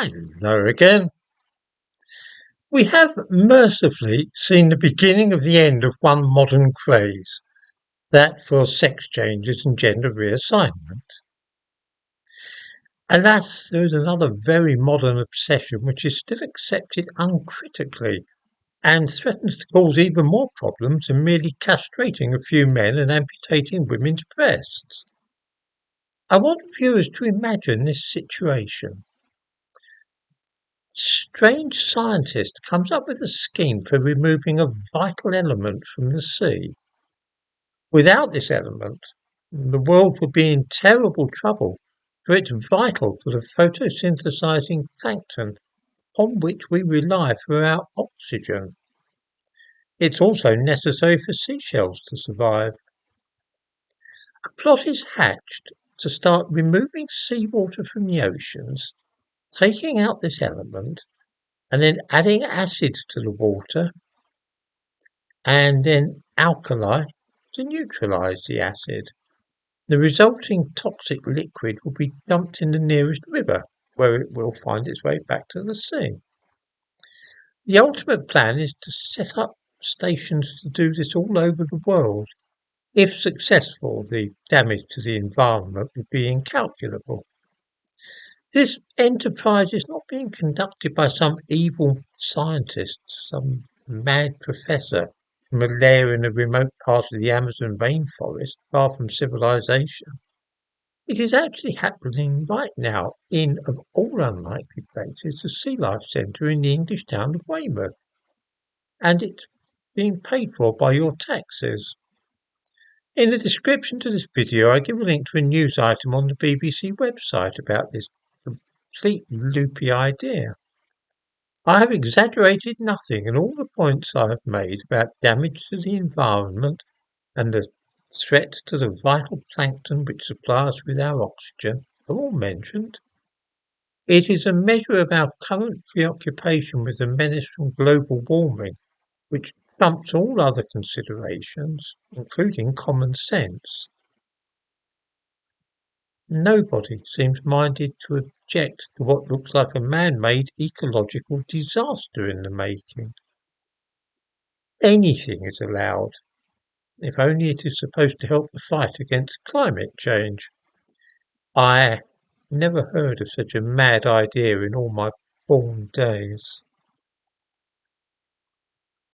Hello again. We have mercifully seen the beginning of the end of one modern craze, that for sex changes and gender reassignment. Alas, there is another very modern obsession which is still accepted uncritically and threatens to cause even more problems than merely castrating a few men and amputating women's breasts. I want viewers to imagine this situation. Strange scientist comes up with a scheme for removing a vital element from the sea. Without this element, the world would be in terrible trouble, for it's vital for the photosynthesizing plankton upon which we rely for our oxygen. It's also necessary for seashells to survive. A plot is hatched to start removing seawater from the oceans, taking out this element, and then adding acid to the water and then alkali to neutralize the acid. The resulting toxic liquid will be dumped in the nearest river, where it will find its way back to the sea. The ultimate plan is to set up stations to do this all over the world. If successful, the damage to the environment would be incalculable. This enterprise is not being conducted by some evil scientist, some mad professor from a lair in a remote part of the Amazon rainforest, far from civilization. It is actually happening right now in, of all unlikely places, the Sea Life Centre in the English town of Weymouth, and it's being paid for by your taxes. In the description to this video, I give a link to a news item on the BBC website about this complete loopy idea. I have exaggerated nothing, and all the points I have made about damage to the environment and the threat to the vital plankton which supply us with our oxygen are all mentioned. It is a measure of our current preoccupation with the menace from global warming, which trumps all other considerations, including common sense. Nobody seems minded to object to what looks like a man-made ecological disaster in the making. Anything is allowed, if only it is supposed to help the fight against climate change. I never heard of such a mad idea in all my born days.